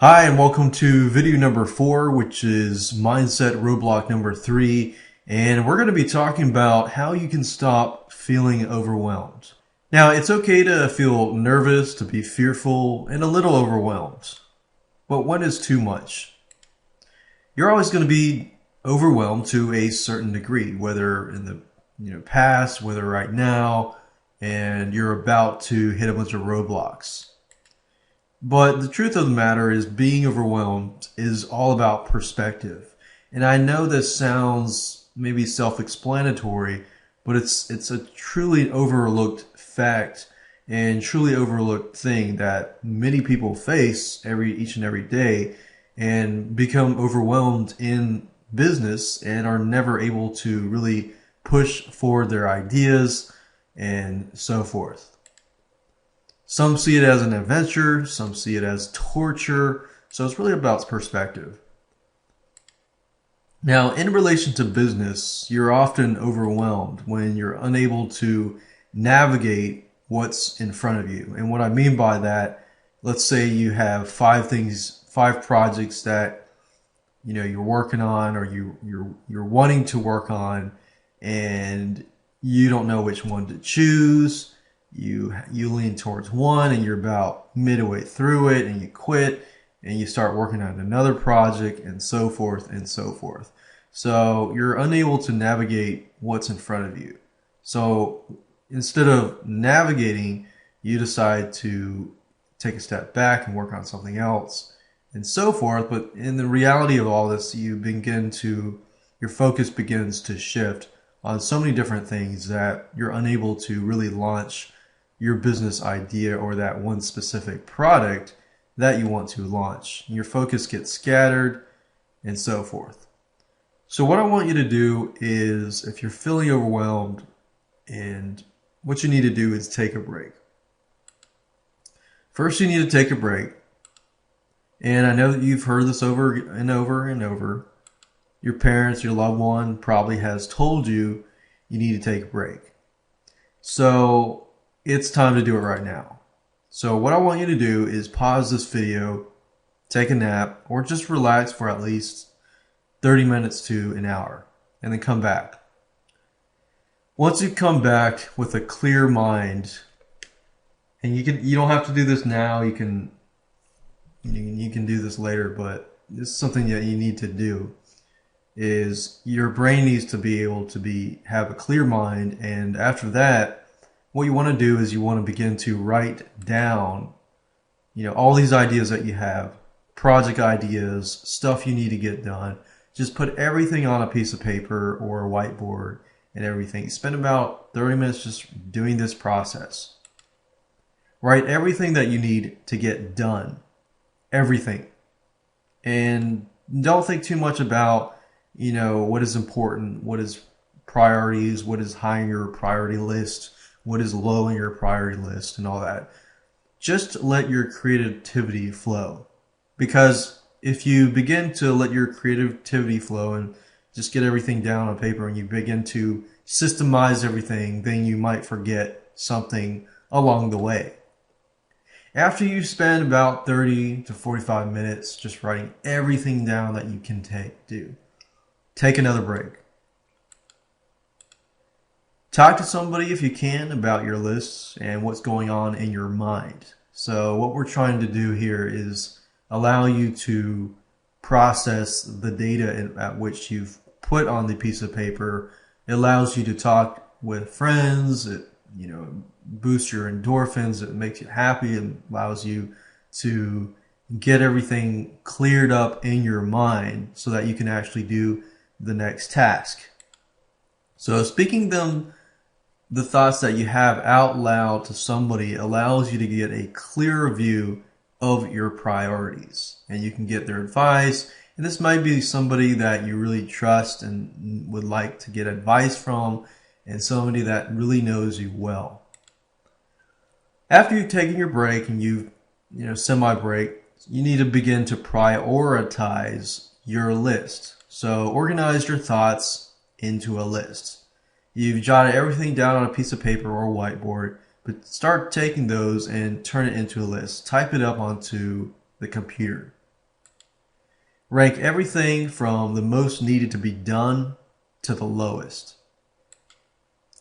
Hi, and welcome to video number 4, which is mindset roadblock number 3. And we're going to be talking about how you can stop feeling overwhelmed. Now, it's okay to feel nervous, to be fearful, and a little overwhelmed. But what is too much? You're always going to be overwhelmed to a certain degree, whether in the past, whether right now, and you're about to hit a bunch of roadblocks. But the truth of the matter is being overwhelmed is all about perspective. And I know this sounds maybe self-explanatory, but it's a truly overlooked fact and truly overlooked thing that many people face each and every day and become overwhelmed in business and are never able to really push forward their ideas and so forth. Some see it as an adventure, some see it as torture, so it's really about perspective. Now, in relation to business, you're often overwhelmed when you're unable to navigate what's in front of you. And what I mean by that, let's say you have five projects that you're working on or you're wanting to work on, and you don't know which one to choose. You lean towards one and you're about midway through it and you quit and you start working on another project and so forth and so forth. So you're unable to navigate what's in front of you. So instead of navigating, you decide to take a step back and work on something else and so forth. But in the reality of all this, your focus begins to shift on so many different things that you're unable to really launch your business idea or that one specific product that you want to launch. Your focus gets scattered and so forth. So what I want you to do is, if you're feeling overwhelmed, and what you need to do is take a break. First, you need to take a break. And I know that you've heard this over and over and over. Your parents, your loved one probably has told you you need to take a break. So it's time to do it right now. So what I want you to do is pause this video, take a nap, or just relax for at least 30 minutes to an hour, and then come back. Once you come back with a clear mind, and you don't have to do this now, you can do this later, but this is something that you need to do, is your brain needs to be able to have a clear mind, and after that, what you want to do is you want to begin to write down, all these ideas that you have, project ideas, stuff you need to get done. Just put everything on a piece of paper or a whiteboard and everything. Spend about 30 minutes just doing this process. Write everything that you need to get done. Everything. And don't think too much about, what is important, what is priorities, what is high on your priority list, what is low on your priority list, and all that. Just let your creativity flow. Because if you begin to let your creativity flow and just get everything down on paper and you begin to systemize everything, then you might forget something along the way. After you spend about 30 to 45 minutes just writing everything down that you can take another break. Talk to somebody if you can about your lists and what's going on in your mind. So what we're trying to do here is allow you to process the data at which you've put on the piece of paper. It allows you to talk with friends. It boosts your endorphins. It makes you happy. It allows you to get everything cleared up in your mind so that you can actually do the next task. So speaking the thoughts that you have out loud to somebody allows you to get a clearer view of your priorities, and you can get their advice. And this might be somebody that you really trust and would like to get advice from, and somebody that really knows you well. After you've taken your break and you've semi-break, you need to begin to prioritize your list. So organize your thoughts into a list. You've jotted everything down on a piece of paper or whiteboard, but start taking those and turn it into a list. Type it up onto the computer. Rank everything from the most needed to be done to the lowest.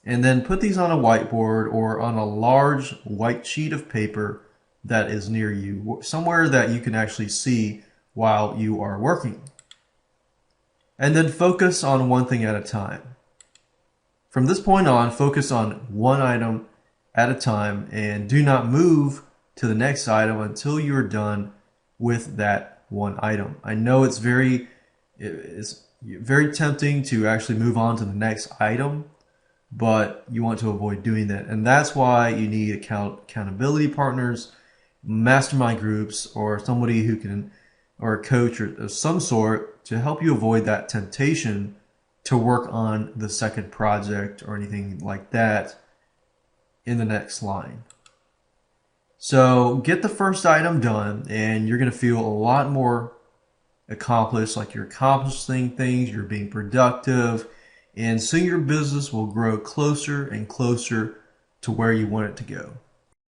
And then put these on a whiteboard or on a large white sheet of paper that is near you, somewhere that you can actually see while you are working. And then focus on one thing at a time. From this point on, focus on one item at a time and do not move to the next item until you're done with that one item. I know it's very tempting to actually move on to the next item, but you want to avoid doing that. And that's why you need accountability partners, mastermind groups, or somebody who can, or a coach or of some sort to help you avoid that temptation to work on the second project or anything like that in the next line. So get the first item done and you're going to feel a lot more accomplished, like you're accomplishing things, you're being productive, and soon your business will grow closer and closer to where you want it to go.